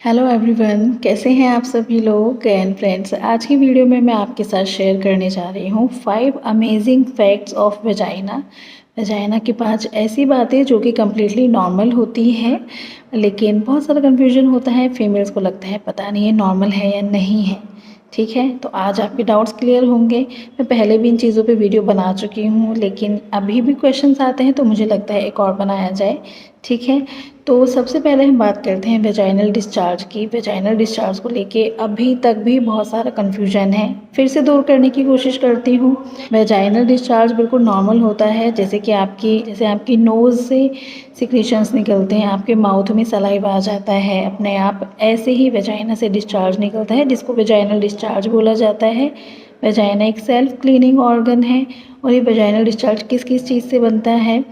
Hello everyone, कैसे हैं आप सभी लोग एंड फ्रेंड्स। आज की वीडियो में मैं आपके साथ शेयर करने जा रही हूँ 5 amazing facts of vagina. Vagina की 5 ऐसी बातें जो कि कम्प्लीटली नॉर्मल होती हैं, लेकिन बहुत सारा कन्फ्यूजन होता है। फीमेल्स को लगता है पता नहीं ये नॉर्मल है या नहीं है। ठीक है, तो आज आपके डाउट्स क्लियर होंगे। मैं पहले भी इन चीज़ों पे वीडियो बना चुकी हूँ, लेकिन अभी भी क्वेश्चंस आते हैं तो मुझे लगता है एक और बनाया जाए। ठीक है, तो सबसे पहले हम बात करते हैं वेजाइनल डिस्चार्ज की। वेजाइनल डिस्चार्ज को लेके अभी तक भी बहुत सारा कन्फ्यूजन है, फिर से दूर करने की कोशिश करती हूँ। वेजाइनल डिस्चार्ज बिल्कुल नॉर्मल होता है, जैसे आपकी नोज़ से सिक्रीशंस निकलते हैं, आपके माउथ में सलाइवा आ जाता है अपने आप, ऐसे ही वेजाइना से डिस्चार्ज निकलता है, जिसको वेजाइनल डिस्चार्ज बोला जाता है। वेजाइना एक सेल्फ क्लीनिंग ऑर्गन है। और ये वेजाइनल डिस्चार्ज किस किस चीज़ से बनता है?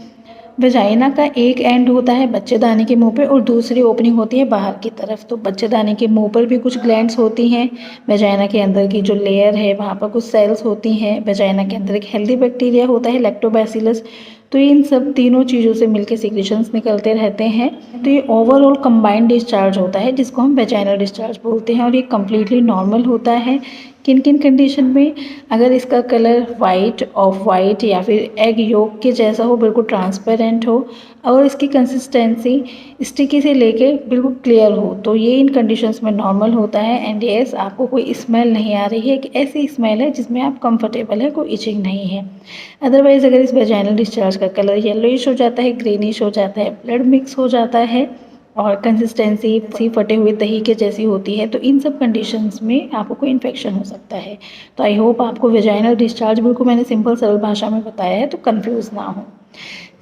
वेजाइना का एक एंड होता है बच्चेदानी के मुंह पे और दूसरी ओपनिंग होती है बाहर की तरफ। तो बच्चेदानी के मुंह पर भी कुछ ग्लैंड्स होती हैं। वेजाइना के अंदर की जो लेयर है वहाँ पर कुछ सेल्स होती हैं। वेजाइना के अंदर एक हेल्दी बैक्टीरिया होता है, लैक्टोबैसिलस। तो इन सब तीनों चीज़ों से मिलकर सिक्रीशंस निकलते रहते हैं। तो ये ओवरऑल कंबाइंड डिस्चार्ज होता है, जिसको हम वेजाइनल डिस्चार्ज बोलते हैं, और ये कम्प्लीटली नॉर्मल होता है। किन किन कंडीशन में? अगर इसका कलर वाइट, ऑफ वाइट या फिर एग योक के जैसा हो, बिल्कुल ट्रांसपेरेंट हो, और इसकी कंसिस्टेंसी स्टिकी से लेके बिल्कुल क्लियर हो, तो ये इन कंडीशंस में नॉर्मल होता है। एंड येस, आपको कोई स्मेल नहीं आ रही है कि ऐसी स्मेल है जिसमें आप कंफर्टेबल है, कोई इचिंग नहीं है। अदरवाइज़ अगर इस वेजाइनल डिस्चार्ज का कलर येलोइश हो जाता है, ग्रीनिश हो जाता है, ब्लड मिक्स हो जाता है और कंसिस्टेंसी फटे हुए दही के जैसी होती है, तो इन सब कंडीशंस में आपको कोई इन्फेक्शन हो सकता है। तो आई होप आपको वेजाइनल डिस्चार्ज बिल्कुल मैंने सिंपल सरल भाषा में बताया है, तो कंफ्यूज ना हो।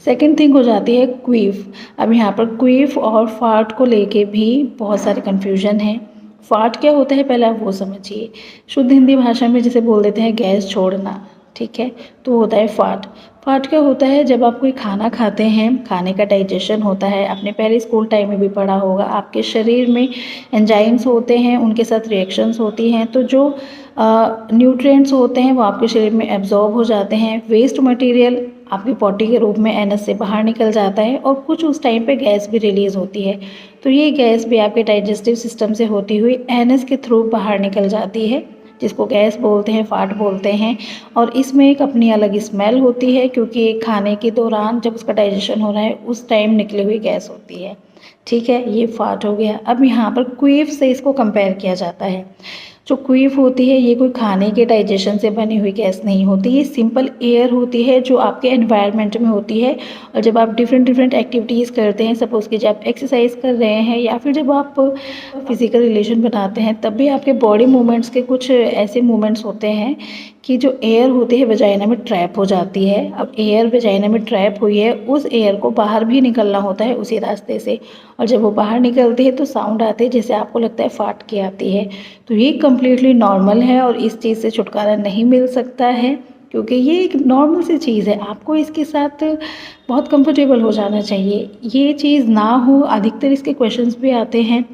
सेकेंड थिंग हो जाती है क्वीफ। अब यहाँ पर क्वीफ और फार्ट को लेके भी बहुत सारे कन्फ्यूजन है। फार्ट क्या होता है पहले आप वो समझिए। शुद्ध हिंदी भाषा में जिसे बोल देते हैं गैस छोड़ना, ठीक है, तो होता है फार्ट। फार्ट क्या होता है? जब आप कोई खाना खाते हैं, खाने का डाइजेशन होता है, आपने पहले स्कूल टाइम में भी पढ़ा होगा, आपके शरीर में एंजाइम्स होते हैं, उनके साथ रिएक्शंस होती हैं, तो जो न्यूट्रिएंट्स होते हैं वो आपके शरीर में एब्जॉर्ब हो जाते हैं। वेस्ट मटेरियल आपकी पॉटी के रूप में एनस से बाहर निकल जाता है और कुछ उस टाइम पे गैस भी रिलीज़ होती है। तो ये गैस भी आपके डाइजेस्टिव सिस्टम से होती हुई एनस के थ्रू बाहर निकल जाती है, जिसको गैस बोलते हैं, फाट बोलते हैं। और इसमें एक अपनी अलग स्मेल होती है, क्योंकि खाने के दौरान जब उसका डाइजेशन हो रहा है उस टाइम निकली हुई गैस होती है। ठीक है, ये फाट हो गया। अब यहाँ पर क्वीफ से इसको कंपेयर किया जाता है। जो क्वीफ होती है ये कोई खाने के डाइजेशन से बनी हुई गैस नहीं होती, ये सिंपल एयर होती है जो आपके एनवायरनमेंट में होती है। और जब आप डिफरेंट एक्टिविटीज़ करते हैं, सपोज़ कि जब आप एक्सरसाइज कर रहे हैं या फिर जब आप फिजिकल रिलेशन बनाते हैं, तब भी आपके बॉडी मूवमेंट्स के कुछ ऐसे मूवमेंट्स होते हैं कि जो एयर होती है वेजाइना में ट्रैप हो जाती है। अब एयर वेजाइना में ट्रैप हुई है, उस एयर को बाहर भी निकलना होता है उसी रास्ते से, और जब वो बाहर निकलती है तो साउंड आते हैं जैसे आपको लगता है फाट के आती है। तो ये कम्प्लीटली नॉर्मल है और इस चीज़ से छुटकारा नहीं मिल सकता है, क्योंकि ये एक नॉर्मल सी चीज़ है। आपको इसके साथ बहुत कंफर्टेबल हो जाना चाहिए। ये चीज़ ना हो, अधिकतर इसके क्वेश्चंस भी आते हैं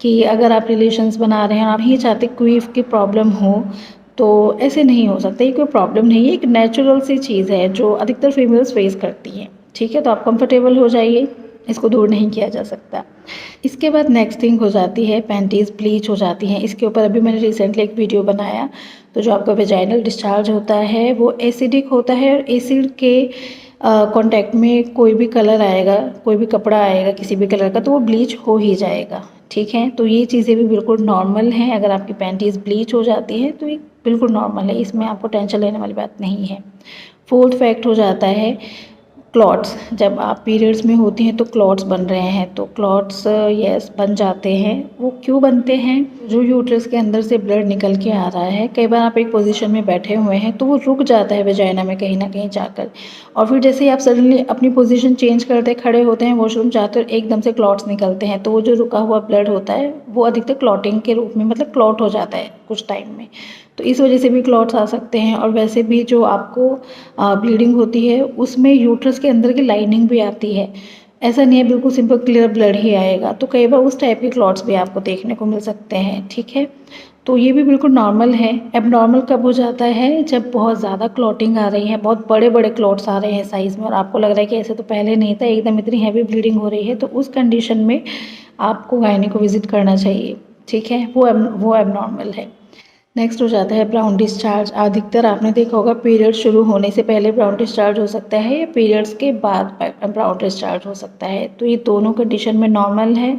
कि अगर आप रिलेशंस बना रहे हैं और आप नहीं चाहते क्वीफ की प्रॉब्लम हो, तो ऐसे नहीं हो सकता। ये कोई प्रॉब्लम नहीं है, एक नेचुरल सी चीज़ है जो अधिकतर फीमेल्स फेस करती हैं। ठीक है, तो आप कंफर्टेबल हो जाइए, इसको दूर नहीं किया जा सकता। इसके बाद नेक्स्ट थिंग हो जाती है पैंटीज़ ब्लीच हो जाती हैं। इसके ऊपर अभी मैंने रिसेंटली एक वीडियो बनाया। तो जो आपका वेजाइनल डिस्चार्ज होता है वो एसिडिक होता है, और एसिड के कांटेक्ट में कोई भी कलर आएगा, कोई भी कपड़ा आएगा किसी भी कलर का, तो वो ब्लीच हो ही जाएगा। ठीक है, तो ये चीज़ें भी बिल्कुल नॉर्मल हैं। अगर आपकी पैंटीज़ ब्लीच हो जाती है तो ये बिल्कुल नॉर्मल है, इसमें आपको टेंशन लेने वाली बात नहीं है। फोर्थ फैक्ट हो जाता है क्लॉट्स। जब आप पीरियड्स में होती हैं तो क्लॉट्स बन रहे हैं, तो क्लॉट्स यस बन जाते हैं। वो क्यों बनते हैं? जो यूट्रस के अंदर से ब्लड निकल के आ रहा है, कई बार आप एक पोजीशन में बैठे हुए हैं तो वो रुक जाता है वेजाइना में कहीं ना कहीं जाकर, और फिर जैसे ही आप सडनली अपनी पोजीशन चेंज करते खड़े होते हैं, वॉशरूम जाते हैं, एकदम से क्लॉट्स निकलते हैं। तो वो जो रुका हुआ ब्लड होता है वो अधिकतर क्लॉटिंग के रूप में, मतलब क्लॉट हो जाता है कुछ टाइम में, तो इस वजह से भी क्लॉट्स आ सकते हैं। और वैसे भी जो आपको ब्लीडिंग होती है उसमें यूट्रस के अंदर की लाइनिंग भी आती है, ऐसा नहीं है बिल्कुल सिंपल क्लियर ब्लड ही आएगा। तो कई बार उस टाइप के क्लॉट्स भी आपको देखने को मिल सकते हैं। ठीक है, तो ये भी बिल्कुल नॉर्मल है। एबनॉर्मल कब हो जाता है? जब बहुत ज़्यादा क्लॉटिंग आ रही है, बहुत बड़े बड़े क्लॉट्स आ रहे हैं साइज़ में, और आपको लग रहा है कि ऐसे तो पहले नहीं था, एकदम इतनी हैवी ब्लीडिंग हो रही है, तो उस कंडीशन में आपको गायनी को विज़िट करना चाहिए, ठीक है, वो एबनॉर्मल है। नेक्स्ट हो जाता है ब्राउन डिस्चार्ज। अधिकतर आपने देखा होगा पीरियड शुरू होने से पहले ब्राउन डिस्चार्ज हो सकता है या पीरियड्स के बाद ब्राउन डिस्चार्ज हो सकता है। तो ये दोनों कंडीशन में नॉर्मल है।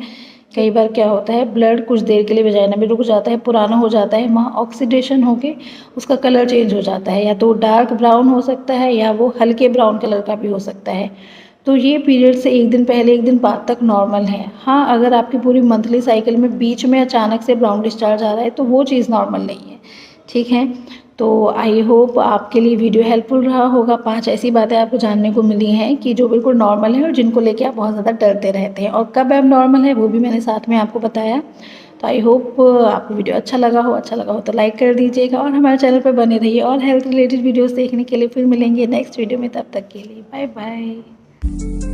कई बार क्या होता है ब्लड कुछ देर के लिए वजाइना में रुक जाता है, पुराना हो जाता है, वहाँ ऑक्सीडेशन होके उसका कलर चेंज हो जाता है, या तो डार्क ब्राउन हो सकता है या वो हल्के ब्राउन कलर का भी हो सकता है। तो ये पीरियड से एक दिन पहले एक दिन बाद तक नॉर्मल है। हाँ, अगर आपकी पूरी मंथली साइकिल में बीच में अचानक से ब्राउन डिस्चार्ज आ रहा है तो वो चीज़ नॉर्मल नहीं है, ठीक है। तो आई होप आपके लिए वीडियो हेल्पफुल रहा होगा। 5 ऐसी बातें आपको जानने को मिली हैं कि जो बिल्कुल नॉर्मल है और जिनको लेके आप बहुत ज़्यादा डरते रहते हैं, और कब अब नॉर्मल है वो भी मैंने साथ में आपको बताया। तो आई होप आपको वीडियो अच्छा लगा हो तो लाइक कर दीजिएगा और हमारे चैनल पर बने रहिए और हेल्थ रिलेटेड वीडियोज़ देखने के लिए फिर मिलेंगे नेक्स्ट वीडियो में। तब तक के लिए बाय बाय।